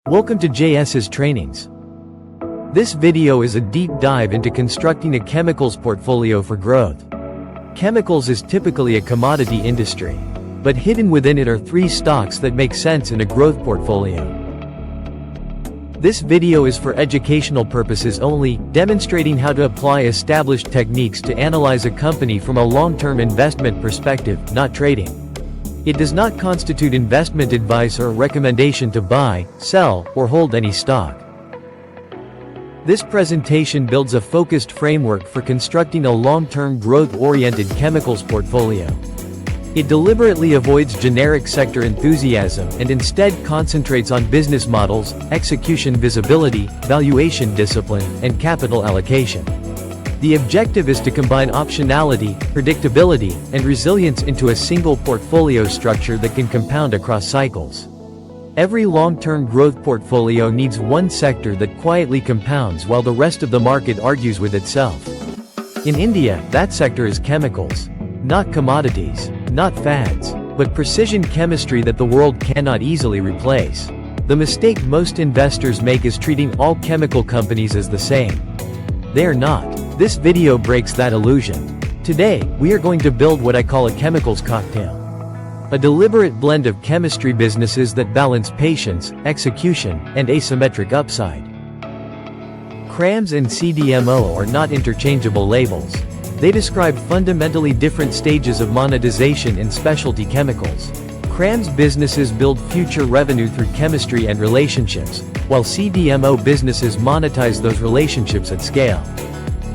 Welcome to JS's Trainings. This video is a deep dive into constructing a chemicals portfolio for growth. Chemicals is typically a commodity industry, but hidden within it are three stocks that make sense in a growth portfolio. This video is for educational purposes only, demonstrating how to apply established techniques to analyze a company from a long-term investment perspective, not trading. It does not constitute investment advice or recommendation to buy, sell, or hold any stock. This presentation builds a focused framework for constructing a long-term growth-oriented chemicals portfolio. It deliberately avoids generic sector enthusiasm and instead concentrates on business models, execution visibility, valuation discipline, and capital allocation. The objective is to combine optionality, predictability, and resilience into a single portfolio structure that can compound across cycles. Every long-term growth portfolio needs one sector that quietly compounds while the rest of the market argues with itself. In India, that sector is chemicals. Not commodities, not fads, but precision chemistry that the world cannot easily replace. The mistake most investors make is treating all chemical companies as the same. They are not. This video breaks that illusion. Today, we are going to build what I call a chemicals cocktail. A deliberate blend of chemistry businesses that balance patience, execution, and asymmetric upside. CRAMS and CDMO are not interchangeable labels. They describe fundamentally different stages of monetization in specialty chemicals. CRAMS businesses build future revenue through chemistry and relationships, while CDMO businesses monetize those relationships at scale.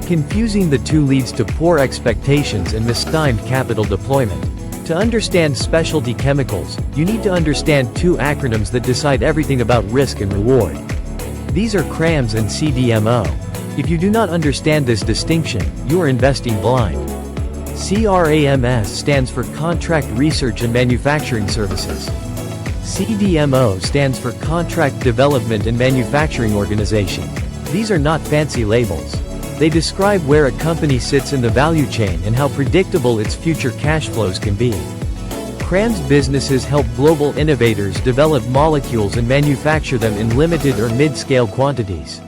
Confusing the two leads to poor expectations and mistimed capital deployment. To understand specialty chemicals, you need to understand two acronyms that decide everything about risk and reward. These are CRAMS and CDMO. If you do not understand this distinction, you are investing blind. CRAMS stands for Contract Research and Manufacturing Services. CDMO stands for Contract Development and Manufacturing Organization. These are not fancy labels. They describe where a company sits in the value chain and how predictable its future cash flows can be. CRAMS businesses help global innovators develop molecules and manufacture them in limited or mid-scale quantities.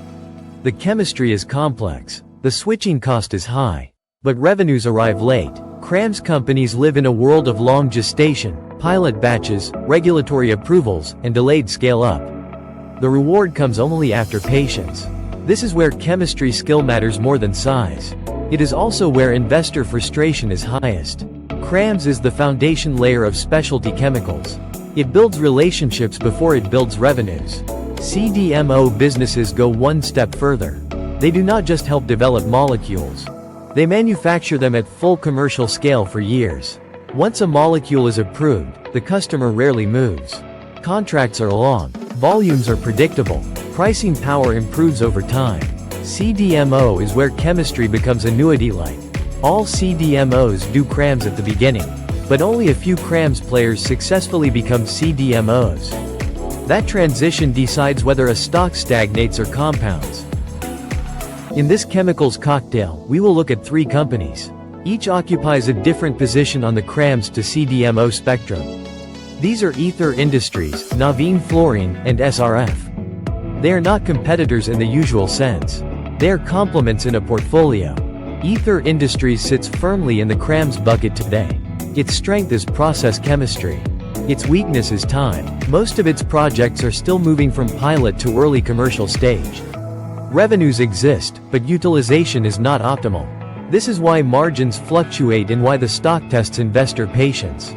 The chemistry is complex, the switching cost is high, but revenues arrive late. CRAMS companies live in a world of long gestation, pilot batches, regulatory approvals, and delayed scale-up. The reward comes only after patience. This is where chemistry skill matters more than size. It is also where investor frustration is highest. CRAMS is the foundation layer of specialty chemicals. It builds relationships before it builds revenues. CDMO businesses go one step further. They do not just help develop molecules. They manufacture them at full commercial scale for years. Once a molecule is approved, the customer rarely moves. Contracts are long, volumes are predictable, pricing power improves over time. CDMO is where chemistry becomes annuity-like. All CDMOs do CRAMS at the beginning, but only a few CRAMS players successfully become CDMOs. That transition decides whether a stock stagnates or compounds. In this chemicals cocktail, we will look at three companies. Each occupies a different position on the CRAMS to CDMO spectrum. These are Ether Industries, Navin Fluorine, and SRF. They are not competitors in the usual sense. They are complements in a portfolio. Ether Industries sits firmly in the CRAMS bucket today. Its strength is process chemistry. Its weakness is time. Most of its projects are still moving from pilot to early commercial stage. Revenues exist, but utilization is not optimal. This is why margins fluctuate and why the stock tests investor patience.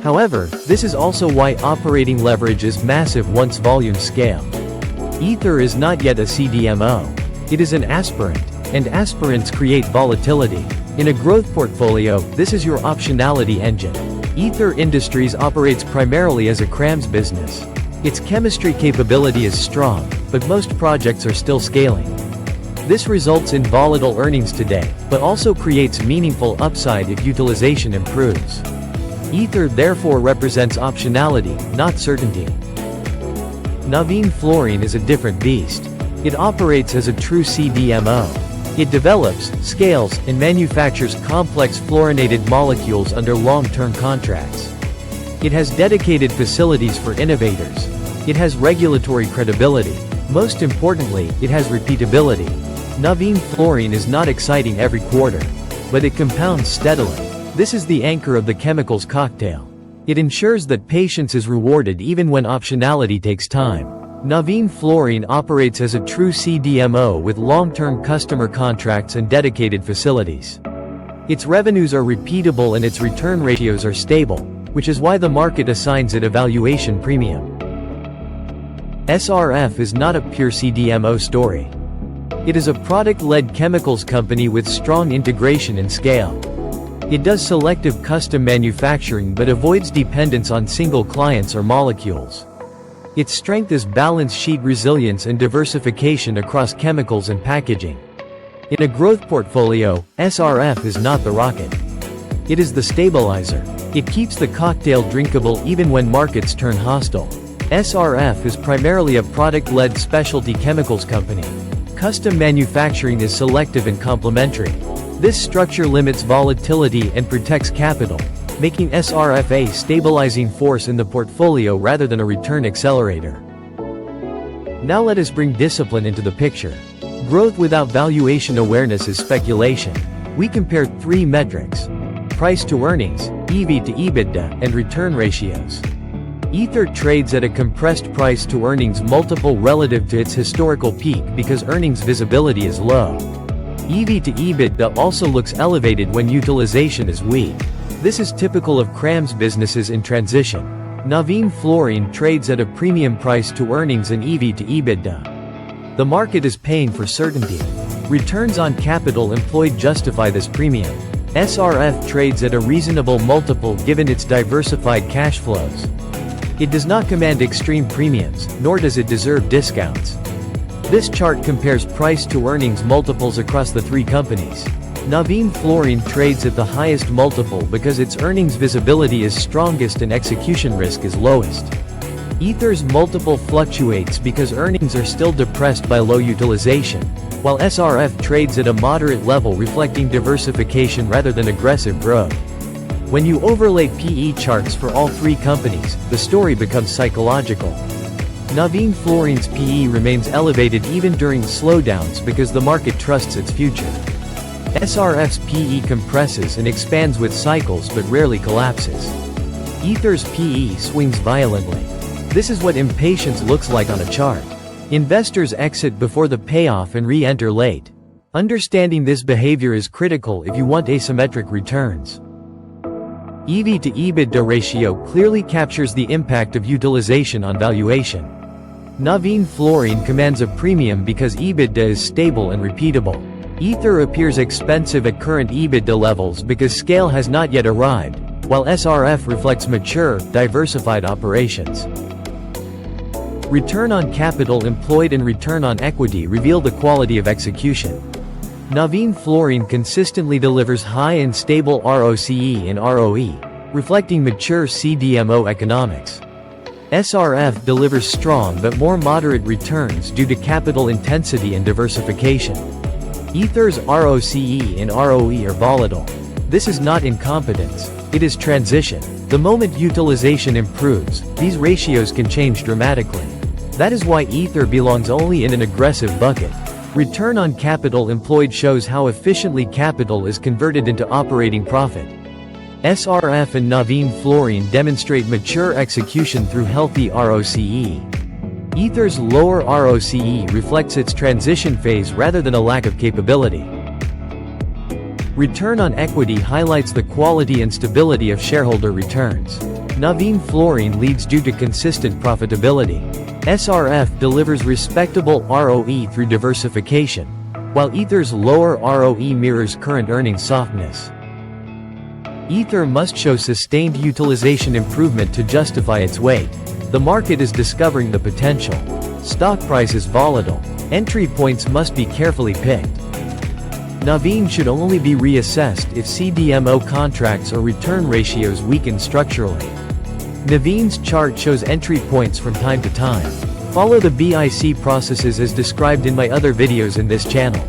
However, this is also why operating leverage is massive once volumes scale. Ether is not yet a CDMO. It is an aspirant, and aspirants create volatility. In a growth portfolio, this is your optionality engine. Ether Industries operates primarily as a CRAMS business. Its chemistry capability is strong, but most projects are still scaling. This results in volatile earnings today, but also creates meaningful upside if utilization improves. Ether therefore represents optionality, not certainty. Navin Fluorine is a different beast. It operates as a true CDMO. It develops, scales, and manufactures complex fluorinated molecules under long-term contracts. It has dedicated facilities for innovators. It has regulatory credibility. Most importantly, it has repeatability. Navin Fluorine is not exciting every quarter, but it compounds steadily. This is the anchor of the chemicals cocktail. It ensures that patience is rewarded even when optionality takes time. Navin Fluorine operates as a true CDMO with long-term customer contracts and dedicated facilities. Its revenues are repeatable and its return ratios are stable, which is why the market assigns it a valuation premium. SRF is not a pure CDMO story. It is a product-led chemicals company with strong integration and scale. It does selective custom manufacturing but avoids dependence on single clients or molecules. Its strength is balance sheet resilience and diversification across chemicals and packaging. In a growth portfolio, SRF is not the rocket. It is the stabilizer. It keeps the cocktail drinkable even when markets turn hostile. SRF is primarily a product-led specialty chemicals company. Custom manufacturing is selective and complementary. This structure limits volatility and protects capital, making SRF a stabilizing force in the portfolio rather than a return accelerator. Now let us bring discipline into the picture. Growth without valuation awareness is speculation. We compared 3 metrics: price to earnings, EV to EBITDA, and return ratios. Ether trades at a compressed price to earnings multiple relative to its historical peak because earnings visibility is low. EV to EBITDA also looks elevated when utilization is weak. This is typical of CRAMS businesses in transition. Navin Fluorine trades at a premium price to earnings and EV to EBITDA. The market is paying for certainty. Returns on capital employed justify this premium. SRF trades at a reasonable multiple given its diversified cash flows. It does not command extreme premiums, nor does it deserve discounts. This chart compares price to earnings multiples across the 3 companies. Navin Fluorine trades at the highest multiple because its earnings visibility is strongest and execution risk is lowest. Ether's multiple fluctuates because earnings are still depressed by low utilization, while SRF trades at a moderate level reflecting diversification rather than aggressive growth. When you overlay PE charts for all 3 companies, the story becomes psychological. Navin Fluorine's PE remains elevated even during slowdowns because the market trusts its future. SRF's PE compresses and expands with cycles but rarely collapses. Ether's PE swings violently. This is what impatience looks like on a chart. Investors exit before the payoff and re-enter late. Understanding this behavior is critical if you want asymmetric returns. EV to EBITDA ratio clearly captures the impact of utilization on valuation. Navin Fluorine commands a premium because EBITDA is stable and repeatable. Ether appears expensive at current EBITDA levels because scale has not yet arrived, while SRF reflects mature, diversified operations. Return on capital employed and return on equity reveal the quality of execution. Navin Fluorine consistently delivers high and stable ROCE and ROE, reflecting mature CDMO economics. SRF delivers strong but more moderate returns due to capital intensity and diversification. Ether's ROCE and ROE are volatile. This is not incompetence, it is transition. The moment utilization improves, these ratios can change dramatically. That is why Ether belongs only in an aggressive bucket. Return on capital employed shows how efficiently capital is converted into operating profit. SRF and Navin Fluorine demonstrate mature execution through healthy ROCE. Ether's lower ROCE reflects its transition phase rather than a lack of capability. Return on equity highlights the quality and stability of shareholder returns. Navin Fluorine leads due to consistent profitability. SRF delivers respectable ROE through diversification, while Ether's lower ROE mirrors current earnings softness. Ether must show sustained utilization improvement to justify its weight. The market is discovering the potential. Stock price is volatile. Entry points must be carefully picked. Navin should only be reassessed if CDMO contracts or return ratios weaken structurally. Navin's chart shows entry points from time to time. Follow the BIC processes as described in my other videos in this channel.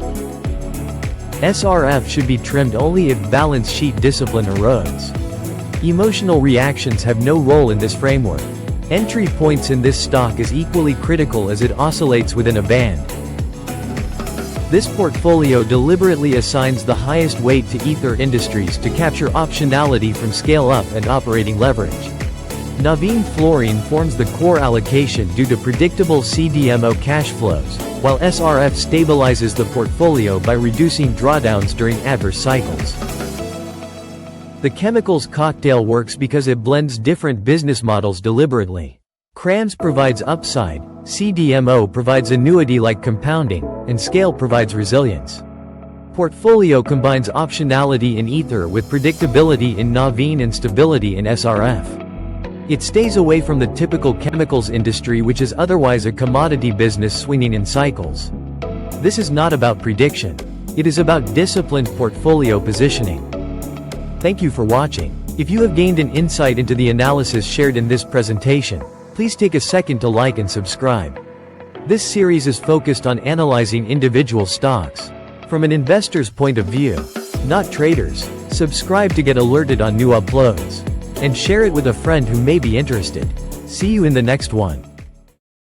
SRF should be trimmed only if balance sheet discipline erodes. Emotional reactions have no role in this framework. Entry points in this stock is equally critical as it oscillates within a band. This portfolio deliberately assigns the highest weight to Ether Industries to capture optionality from scale-up and operating leverage. Navin Fluorine forms the core allocation due to predictable CDMO cash flows, while SRF stabilizes the portfolio by reducing drawdowns during adverse cycles. The chemicals cocktail works because it blends different business models deliberately. CRAMS provides upside, CDMO provides annuity-like compounding, and scale provides resilience. Portfolio combines optionality in Ether with predictability in Navin and stability in SRF. It stays away from the typical chemicals industry, which is otherwise a commodity business swinging in cycles. This is not about prediction. It is about disciplined portfolio positioning. Thank you for watching. If you have gained an insight into the analysis shared in this presentation, please take a second to like and subscribe. This series is focused on analyzing individual stocks from an investor's point of view, not traders. Subscribe to get alerted on new uploads, and share it with a friend who may be interested. See you in the next one.